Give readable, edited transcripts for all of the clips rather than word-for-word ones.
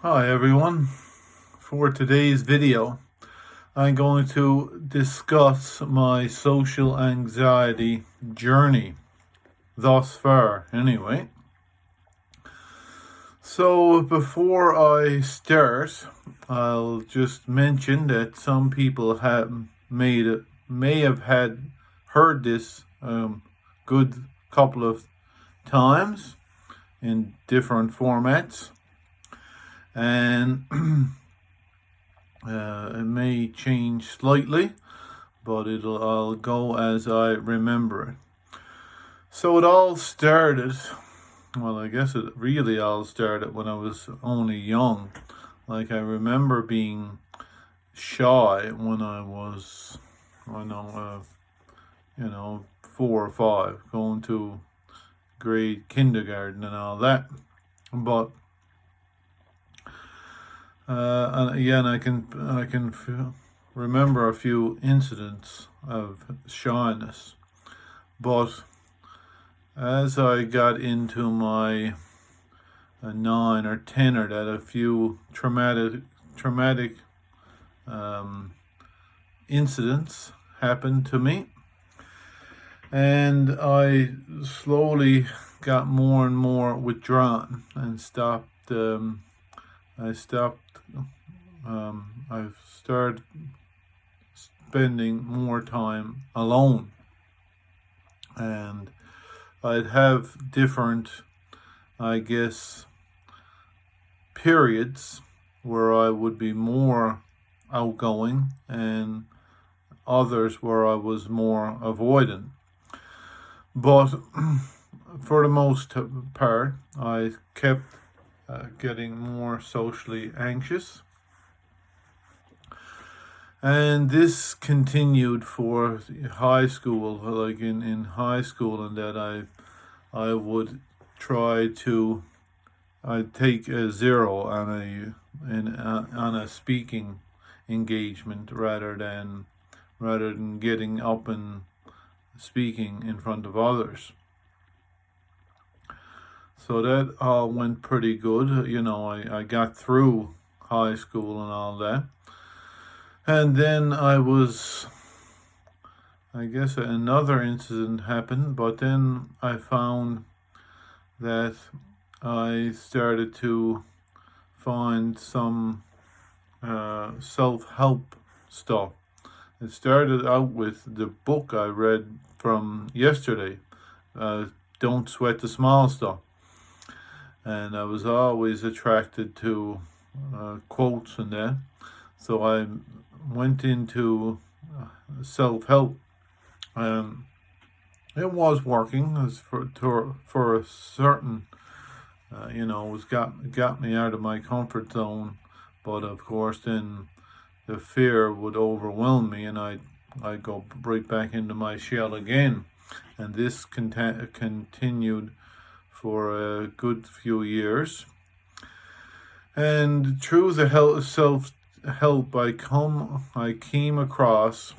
Hi everyone. For today's video, I'm going to discuss my social anxiety journey thus far, anyway. So before I start, I'll just mention that some people may have heard this good couple of times in different formats, and it may change slightly, but I'll go as I remember it. So it all started, well, I guess it really all started when I was only young. Like, I remember being shy when I was, I know, 4 or 5, going to grade kindergarten and all that. But and again, I can remember a few incidents of shyness, but as I got into my 9 or 10, or that, a few traumatic incidents happened to me, and I slowly got more and more withdrawn and stopped. I stopped. I've started spending more time alone, and I'd have different, I guess, periods where I would be more outgoing and others where I was more avoidant. But for the most part, I kept getting more socially anxious. And this continued for high school, like in high school, and that I would try to I'd take a zero on a speaking engagement rather than getting up and speaking in front of others. So that all went pretty good. I got through high school and all that. And then I guess another incident happened, but then I found that I started to find some self-help stuff. It started out with the book I read from yesterday, Don't Sweat the Small Stuff. And I was always attracted to quotes and that. So I went into self-help. It was working as for a certain, it was got me out of my comfort zone. But of course, then the fear would overwhelm me, and I'd go right back into my shell again. And this continued for a good few years. And through the self-help, I came across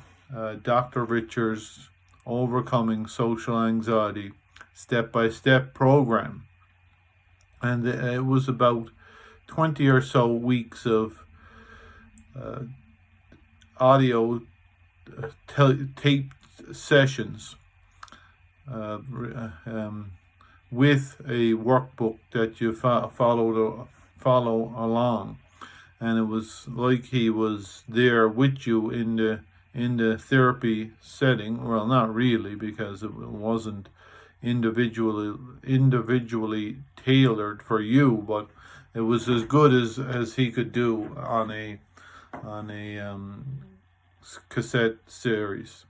Dr. Richard's Overcoming Social Anxiety step-by-step program. And it was about 20 or so weeks of audio tape sessions with a workbook that you follow along, and it was like he was there with you in the therapy setting. Well, not really, because it wasn't individually tailored for you, but it was as good as he could do on a cassette series.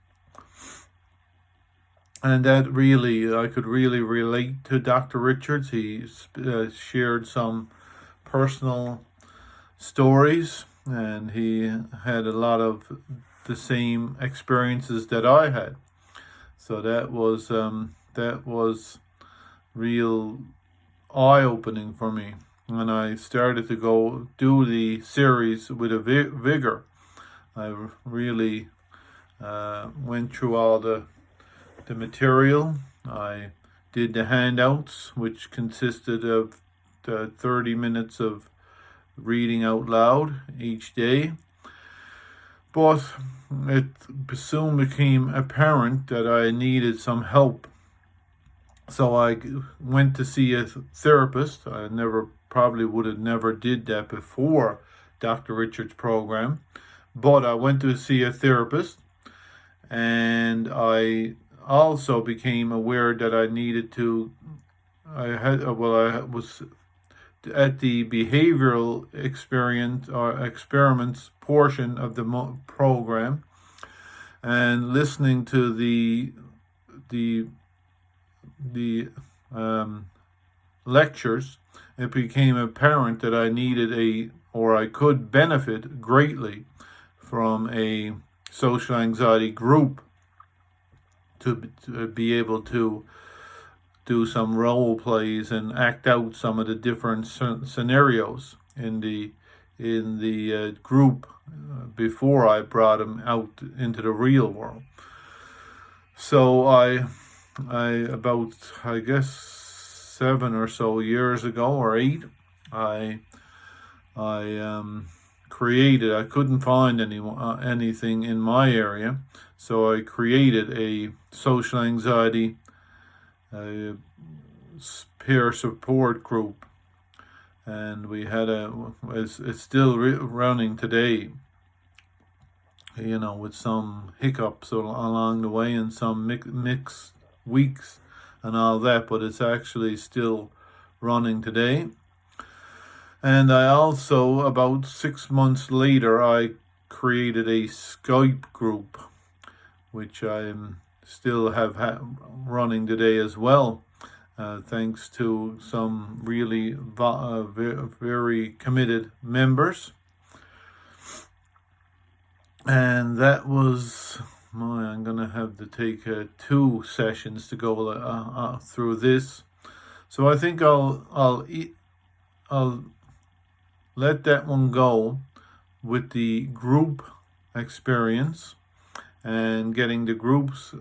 And that really, I could really relate to Dr. Richards. He shared some personal stories, and he had a lot of the same experiences that I had. So that was real eye-opening for me, and I started to go do the series with a vigor. I really went through all the material. I did the handouts, which consisted of 30 minutes of reading out loud each day. But it soon became apparent that I needed some help. So I went to see a therapist. I probably would have never did that before Dr. Richard's program. But I went to see a therapist, and I also became aware that I needed to, I was at the behavioral experience or experiments portion of the program, and listening to the lectures, it became apparent that I needed I could benefit greatly from a social anxiety group to be able to do some role plays and act out some of the different scenarios in the group before I brought them out into the real world. So I guess 7 or so years ago, or 8, I created. I couldn't find anything in my area, so I created a social anxiety peer support group, and we had it's still running today, with some hiccups along the way and some mixed weeks and all that, but it's actually still running today. And I also, about 6 months later, I created a Skype group, which I still have running today as well, thanks to some really very committed members. And that was I'm going to have to take 2 sessions to go through this. So I think I'll let that one go with the group experience and getting the groups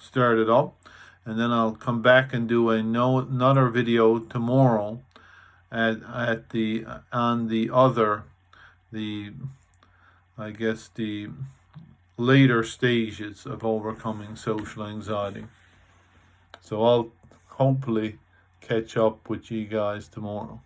started up, and then I'll come back and do another video tomorrow on the later stages of overcoming social anxiety. So I'll hopefully catch up with you guys tomorrow.